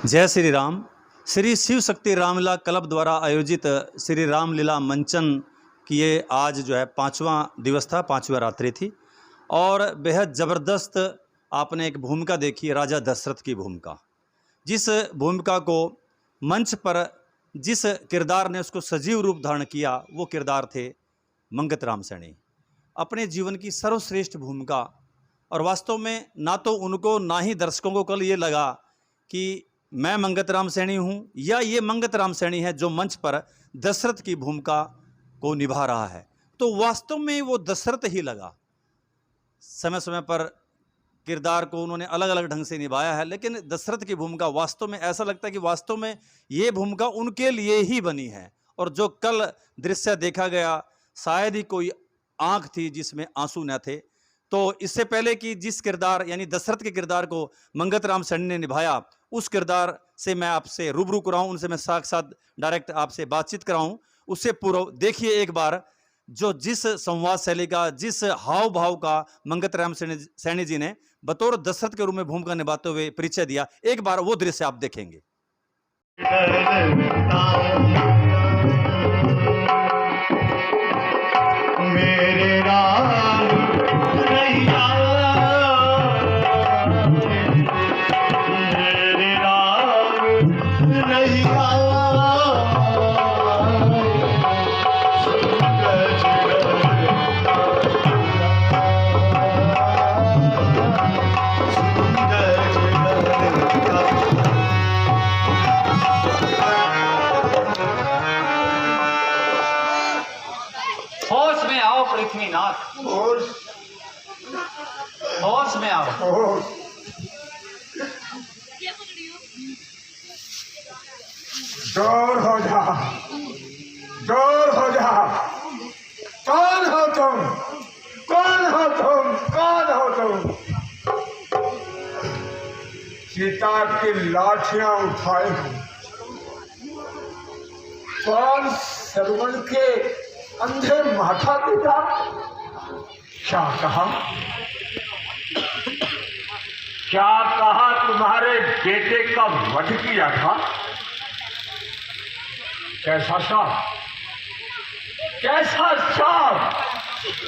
जय श्री राम। श्री शिव शक्ति रामलीला क्लब द्वारा आयोजित श्री रामलीला मंचन की ये आज जो है 5वां दिवस था, 5वीं रात्रि थी और बेहद ज़बरदस्त आपने एक भूमिका देखी, राजा दशरथ की भूमिका। जिस भूमिका को मंच पर जिस किरदार ने उसको सजीव रूप धारण किया वो किरदार थे मंगत राम सैनी। अपने जीवन की सर्वश्रेष्ठ भूमिका, और वास्तव में ना तो उनको ना ही दर्शकों को कल ये लगा कि मैं मंगत राम सैनी हूँ या ये मंगत राम सैनी है जो मंच पर दशरथ की भूमिका को निभा रहा है। तो वास्तव में वो दशरथ ही लगा। समय समय पर किरदार को उन्होंने अलग अलग ढंग से निभाया है, लेकिन दशरथ की भूमिका वास्तव में ऐसा लगता है कि वास्तव में ये भूमिका उनके लिए ही बनी है। और जो कल दृश्य देखा गया, शायद ही कोई आंख थी जिसमें आंसू न थे। तो इससे पहले कि जिस किरदार यानी दशरथ के किरदार को मंगत राम सैनी ने निभाया, उस किरदार से मैं आपसे रूबरू कराऊं, उनसे मैं साक्षात डायरेक्ट आपसे बातचीत कराऊं, उससे पूर्व देखिए एक बार जो जिस संवाद शैली का, जिस हाव भाव का मंगत राम सैनी जी ने बतौर दशरथ के रूप में भूमिका निभाते हुए परिचय दिया, एक बार वो दृश्य आप देखेंगे। मेरे राम रैया, मेरे राम रैया, होश में आओ पृथ्वीनाथ, होश में आओ। दूर हो जा, दूर हो जा। कौन हो तुम? कौन हो तुम? कौन हो तुम? सीता की लाठियां उठाए हो। कौन सरवण के अंधे माथा पिता? क्या कहा? क्या कहा? तुम्हारे बेटे का वध किया था? कैसा साफ? कैसा साफ?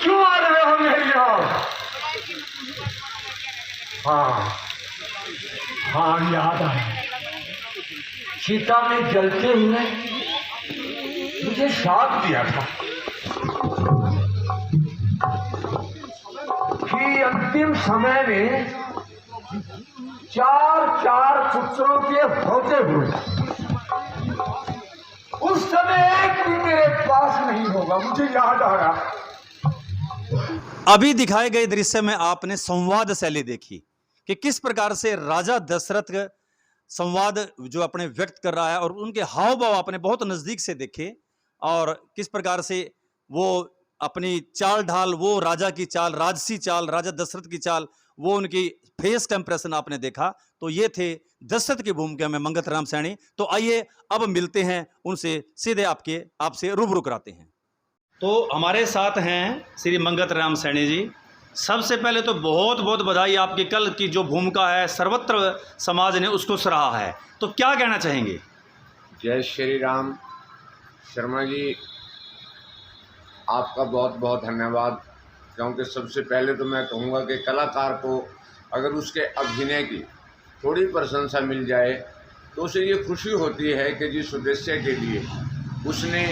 क्यों आ रहे हो मेरी ओर? हाँ हाँ, याद आया। सीता में जलते हुए मुझे साथ दिया था कि अंतिम समय में चार पुत्रों के होते हुए उस समय एक भी मेरे पास नहीं होगा। मुझे याद आ रहा। अभी दिखाए गए दृश्य में आपने संवाद शैली देखी कि किस प्रकार से राजा दशरथ का संवाद जो अपने व्यक्त कर रहा है, और उनके हाव भाव आपने बहुत नजदीक से देखे, और किस प्रकार से वो अपनी चाल ढाल, वो राजा की चाल, राजसी चाल, राजा दशरथ की चाल, वो उनकी फेस का इंप्रेशन आपने देखा। तो ये थे दशरथ की भूमिका में मंगत राम सैनी। तो आइए अब मिलते हैं उनसे, सीधे आपसे रूबरू कराते हैं। तो हमारे साथ हैं श्री मंगत राम सैनी जी। सबसे पहले तो बहुत बहुत बधाई, आपकी कल की जो भूमिका है सर्वत्र समाज ने उसको सराहा है, तो क्या कहना चाहेंगे? जय श्री राम। शर्मा जी, आपका बहुत बहुत धन्यवाद। क्योंकि सबसे पहले तो मैं कहूँगा कि कलाकार को अगर उसके अभिनय की थोड़ी प्रशंसा मिल जाए तो उसे ये खुशी होती है कि जिस उद्देश्य के लिए उसने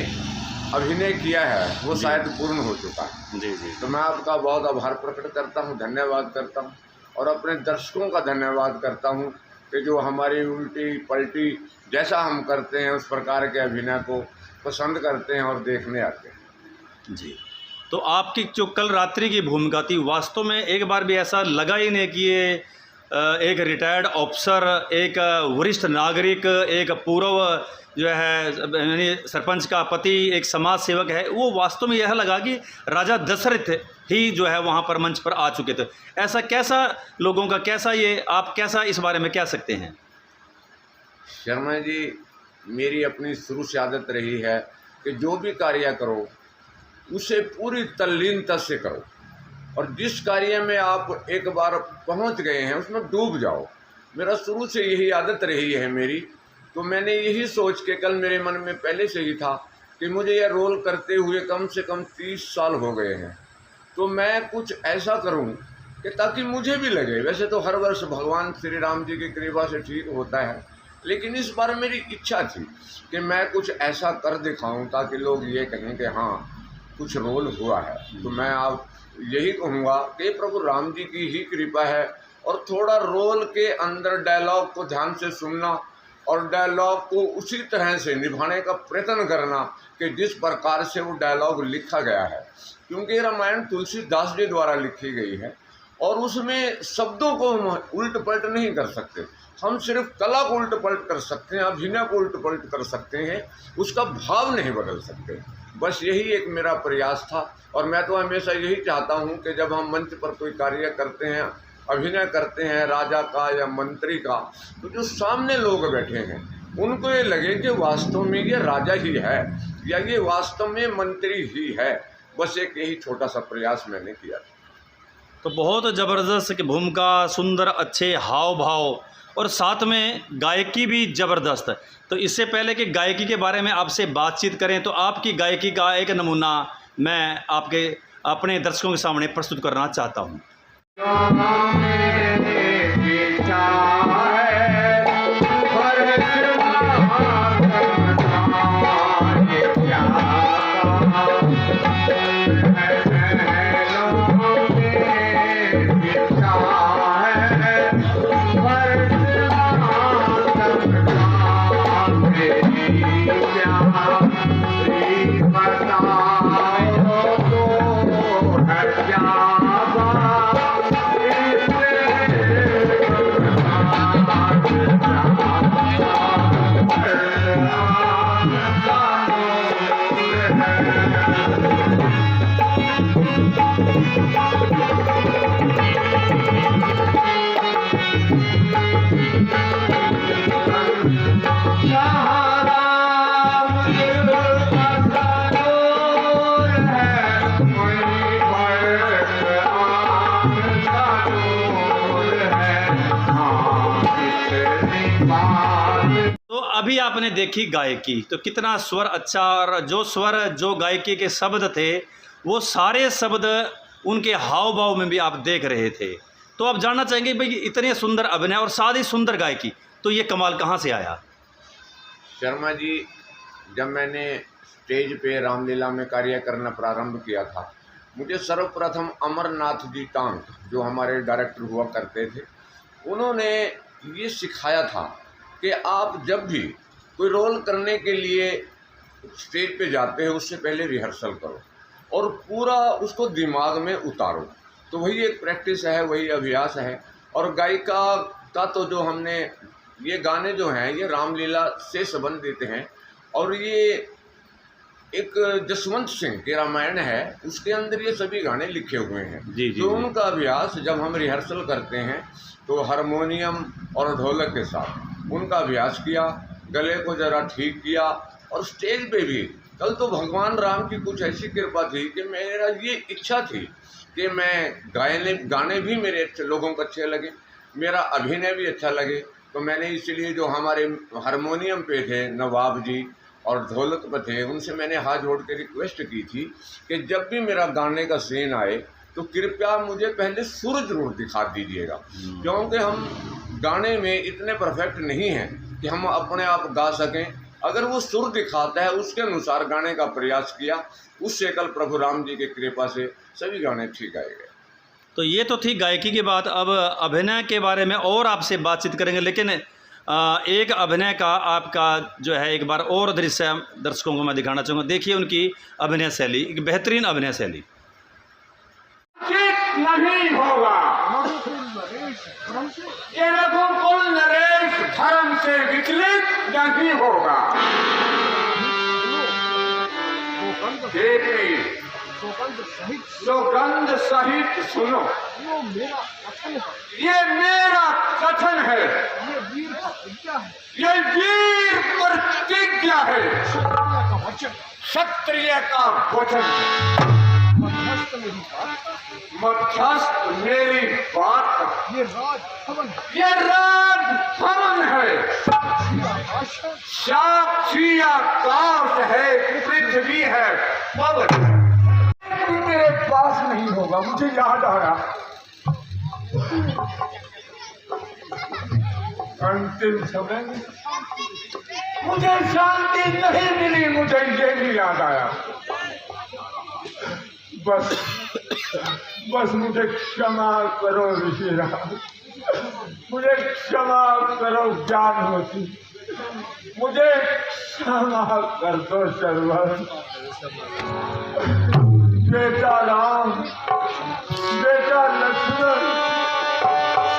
अभिनय किया है वो शायद पूर्ण हो चुका है। जी जी। तो मैं आपका बहुत आभार प्रकट करता हूँ, धन्यवाद करता हूँ, और अपने दर्शकों का धन्यवाद करता हूँ कि जो हमारी उल्टी पलटी जैसा हम करते हैं उस प्रकार के अभिनय को पसंद करते हैं और देखने आते हैं। जी। तो आपकी जो कल रात्रि की भूमिका थी, वास्तव में एक बार भी ऐसा लगा ही नहीं कि ये एक रिटायर्ड ऑफिसर, एक वरिष्ठ नागरिक, एक पूर्व जो है यानी सरपंच का पति, एक समाज सेवक है, वो वास्तव में यह लगा कि राजा दशरथ ही जो है वहाँ पर मंच पर आ चुके थे। ऐसा कैसा लोगों का, कैसा ये, आप कैसा इस बारे में कह सकते हैं? शर्मा जी, मेरी अपनी शुरू से आदत रही है कि जो भी कार्य करो उसे पूरी तल्लीनता से करो, और जिस कार्य में आप एक बार पहुंच गए हैं उसमें डूब जाओ। मेरा शुरू से यही आदत रही है मेरी। तो मैंने यही सोच के, कल मेरे मन में पहले से ही था कि मुझे यह रोल करते हुए कम से कम 30 साल हो गए हैं, तो मैं कुछ ऐसा करूं कि ताकि मुझे भी लगे। वैसे तो हर वर्ष भगवान श्री राम जी की कृपा से ठीक होता है, लेकिन इस बार मेरी इच्छा थी कि मैं कुछ ऐसा कर दिखाऊं ताकि लोग ये कहें कि हाँ कुछ रोल हुआ है। तो मैं आप यही कहूँगा कि प्रभु राम जी की ही कृपा है, और थोड़ा रोल के अंदर डायलॉग को ध्यान से सुनना और डायलॉग को उसी तरह से निभाने का प्रयत्न करना कि जिस प्रकार से वो डायलॉग लिखा गया है। क्योंकि रामायण तुलसीदास जी द्वारा लिखी गई है और उसमें शब्दों को हम उल्ट पलट नहीं कर सकते, हम सिर्फ कला को उल्ट पलट कर सकते हैं, अभिनय को उल्ट पलट कर सकते हैं, उसका भाव नहीं बदल सकते। बस यही एक मेरा प्रयास था। और मैं तो हमेशा यही चाहता हूँ कि जब हम मंच पर कोई कार्य करते हैं, अभिनय करते हैं राजा का या मंत्री का, तो जो सामने लोग बैठे हैं उनको ये लगे कि वास्तव में ये राजा ही है या ये वास्तव में मंत्री ही है। बस एक यही छोटा सा प्रयास मैंने किया था। तो बहुत ज़बरदस्त की भूमिका, सुंदर अच्छे हाव भाव और साथ में गायकी भी ज़बरदस्त। तो इससे पहले कि गायकी के बारे में आपसे बातचीत करें, तो आपकी गायकी का एक नमूना मैं आपके अपने दर्शकों के सामने प्रस्तुत करना चाहता हूँ। तो अभी आपने देखी गायकी, तो कितना स्वर अच्छा, और जो स्वर जो गायकी के शब्द थे वो सारे शब्द उनके हाव भाव में भी आप देख रहे थे। तो आप जानना चाहेंगे भाई इतने सुंदर अभिनय और साथ ही सुंदर गायकी, तो ये कमाल कहाँ से आया? शर्मा जी, जब मैंने स्टेज पे रामलीला में कार्य करना प्रारंभ किया था, मुझे सर्वप्रथम अमरनाथ जी टांग, जो हमारे डायरेक्टर हुआ करते थे, उन्होंने ये सिखाया था कि आप जब भी कोई रोल करने के लिए स्टेज पे जाते हैं उससे पहले रिहर्सल करो और पूरा उसको दिमाग में उतारो। तो वही एक प्रैक्टिस है, वही अभ्यास है। और गायिका का तो जो हमने ये गाने जो हैं ये रामलीला से संबंधित हैं, और ये एक जसवंत सिंह के रामायण है, उसके अंदर ये सभी गाने लिखे हुए हैं। तो उनका अभ्यास जब हम रिहर्सल करते हैं तो हारमोनियम और ढोलक के साथ उनका अभ्यास किया, गले को ज़रा ठीक किया, और स्टेज पे भी कल तो भगवान राम की कुछ ऐसी कृपा थी कि मेरा ये इच्छा थी कि मैं गाने भी मेरे अच्छे लोगों को अच्छे लगे, मेरा अभिनय भी अच्छा लगे। तो मैंने इसलिए जो हमारे हारमोनियम पे थे नवाब जी और ढोलक पे थे, उनसे मैंने हाथ जोड़ के रिक्वेस्ट की थी कि जब भी मेरा गाने का सीन आए तो कृपया मुझे पहले सुर जरूर दिखा दीजिएगा, क्योंकि हम गाने में इतने परफेक्ट नहीं हैं कि हम अपने आप गा सकें। अगर वो सुर दिखाता है उसके अनुसार गाने का प्रयास किया, उससे कल प्रभु राम जी की कृपा से सभी गाने ठीक आए गए। तो ये तो थी गायकी की बात। अब अभिनय के बारे में और आपसे बातचीत करेंगे, लेकिन एक अभिनय का आपका जो है एक बार और दृश्य दर्शकों को मैं दिखाना चाहूँगा। देखिए उनकी अभिनय शैली, एक बेहतरीन अभिनय शैली। नहीं होगा ये रघुकुल नरेश धर्म से विचलित नहीं होगा। सौगंध सहित सुनो, ये मेरा कथन है, ये वीर प्रतिज्ञा है, क्षत्रिय का वचन है। मध्यस्थ मेरी बात, ये राज भवन है, साक्षी आकाश है, पृथ्वी है, पवन मेरे पास नहीं होगा। मुझे याद आ रहा अंतिम समय में मुझे शांति नहीं मिली, मुझे ये भी याद आया। बस मुझे क्षमा करो ऋषिराज, मुझे क्षमा करो ज्ञान होती, मुझे क्षमा कर दो सर्वर। बेटा राम, बेटा लक्ष्मण,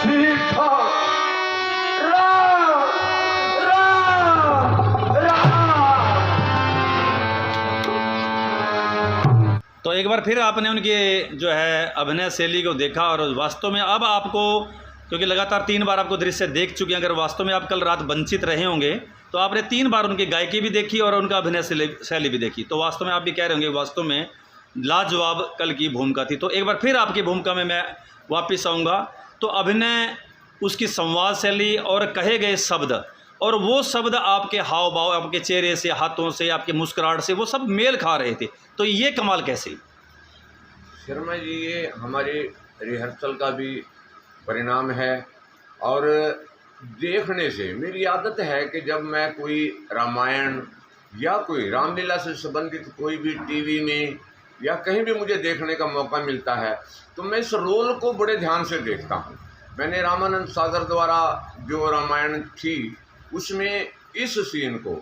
सीता, राम राम राम। तो एक बार फिर आपने उनकी जो है अभिनय शैली को देखा और वास्तव में अब आपको, क्योंकि लगातार 3 बार आपको दृश्य देख चुके हैं, अगर वास्तव में आप कल रात वंचित रहे होंगे तो आपने 3 बार उनकी गायकी भी देखी और उनका अभिनय शैली भी देखी, तो वास्तव में आप भी कह रहे होंगे वास्तव में लाजवाब कल की भूमिका थी। तो एक बार फिर आपकी भूमिका में मैं वापस आऊँगा। तो अभिनय, उसकी संवाद शैली और कहे गए शब्द, और वो शब्द आपके हाव भाव, आपके चेहरे से, हाथों से, आपके मुस्कुराहट से, वो सब मेल खा रहे थे। तो ये कमाल कैसे? शर्मा जी, ये हमारे रिहर्सल का भी परिणाम है और देखने से मेरी आदत है कि जब मैं कोई रामायण या कोई रामलीला से संबंधित कोई भी टीवी में या कहीं भी मुझे देखने का मौका मिलता है तो मैं इस रोल को बड़े ध्यान से देखता हूँ। मैंने रामानंद सागर द्वारा जो रामायण थी उसमें इस सीन को,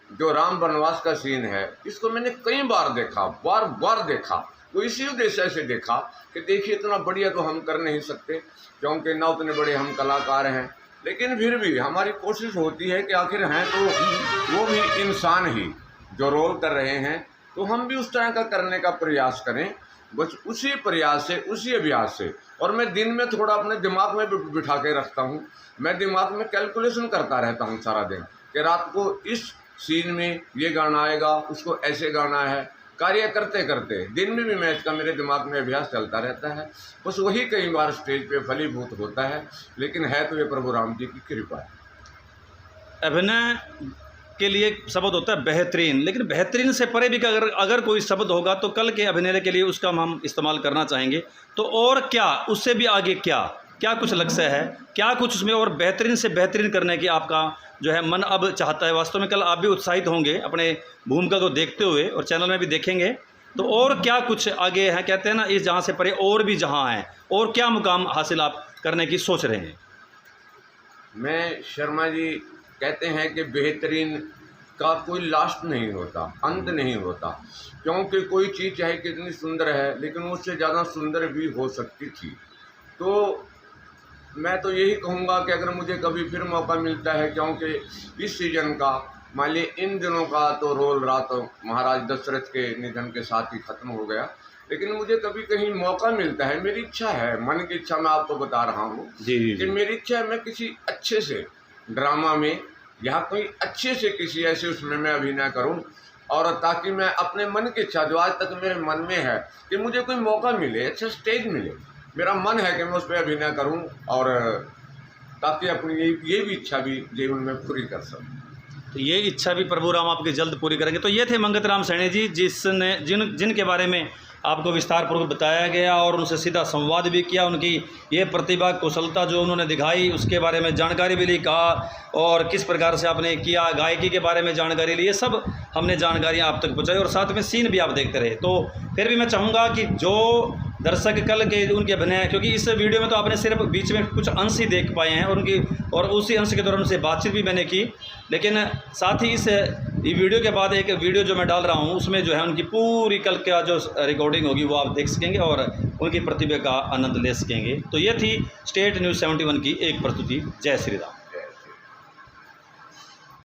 जो राम वनवास का सीन है, इसको मैंने कई बार देखा, बार बार देखा। तो इसी उद्देश्य से देखा कि देखिए इतना बढ़िया तो हम कर नहीं सकते क्योंकि ना उतने बड़े हम कलाकार हैं, लेकिन फिर भी हमारी कोशिश होती है कि आखिर हैं तो वो भी इंसान ही जो रोल कर रहे हैं, तो हम भी उस तरह का करने का प्रयास करें। बस उसी प्रयास से, उसी अभ्यास से। और मैं दिन में थोड़ा अपने दिमाग में बिठा के रखता हूँ, मैं दिमाग में कैलकुलेशन करता रहता हूँ सारा दिन कि रात को इस सीन में ये गाना आएगा, उसको ऐसे गाना है। कार्य करते करते दिन में भी मैच का मेरे दिमाग में अभ्यास चलता रहता है। बस वही कई बार स्टेज पे फलीभूत होता है, लेकिन है तो ये प्रभु राम जी की कृपा है। अभिनय के लिए शब्द होता है बेहतरीन, लेकिन बेहतरीन से परे भी अगर कोई शब्द होगा तो कल के अभिनय के लिए उसका हम इस्तेमाल करना चाहेंगे। तो और क्या, उससे भी आगे क्या कुछ लक्ष्य है, क्या कुछ उसमें और बेहतरीन से बेहतरीन करने की आपका जो है मन अब चाहता है? वास्तव में कल आप भी उत्साहित होंगे अपने भूमिका को देखते हुए और चैनल में भी देखेंगे। तो और क्या कुछ आगे है, कहते हैं ना इस जहाँ से परे और भी जहाँ है, और क्या मुकाम हासिल आप करने की सोच रहे हैं? मैं शर्मा जी कहते हैं कि बेहतरीन का कोई लास्ट नहीं होता, अंत नहीं होता, क्योंकि कोई चीज़ चाहे कितनी सुंदर है लेकिन उससे ज़्यादा सुंदर भी हो सकती थी। तो मैं तो यही कहूँगा कि अगर मुझे कभी फिर मौका मिलता है, क्योंकि इस सीजन का मान लीजिए इन दिनों का तो रोल रात महाराज दशरथ के निधन के साथ ही ख़त्म हो गया, लेकिन मुझे कभी कहीं मौका मिलता है, मेरी इच्छा है, मन की इच्छा मैं आपको बता रहा हूँ कि मेरी इच्छा है मैं किसी अच्छे से ड्रामा में या कोई अच्छे से किसी ऐसे उसमें मैं अभिनय करूं, और ताकि मैं अपने मन की इच्छा जो आज तक मेरे मन में है कि मुझे कोई मौका मिले, अच्छा स्टेज मिले, मेरा मन है कि मैं उस पर अभिनय करूं और ताकि अपनी ये भी इच्छा भी जीवन में पूरी कर सकूं। तो ये इच्छा भी प्रभु राम आपकी जल्द पूरी करेंगे। तो ये थे मंगत राम सैनी जी, जिनके बारे में आपको विस्तार पूर्वक बताया गया और उनसे सीधा संवाद भी किया। उनकी ये प्रतिभा कुशलता जो उन्होंने दिखाई उसके बारे में जानकारी भी ली, कहा और किस प्रकार से आपने किया, गायकी के बारे में जानकारी ली, ये सब हमने जानकारियाँ आप तक पहुँचाई और साथ में सीन भी आप देखते रहे। तो फिर भी मैं चाहूँगा कि जो दर्शक कल के उनके अभिनय, क्योंकि इस वीडियो में तो आपने सिर्फ बीच में कुछ अंश ही देख पाए हैं और उसी अंश के दौरान उनसे बातचीत भी मैंने की, लेकिन साथ ही इस वीडियो के बाद एक वीडियो जो मैं डाल रहा हूं उसमें जो है उनकी पूरी कल का जो रिकॉर्डिंग होगी वो आप देख सकेंगे और उनकी प्रतिभा का आनंद ले सकेंगे। तो ये थी स्टेट न्यूज़ 71 की एक प्रस्तुति। जय श्री राम।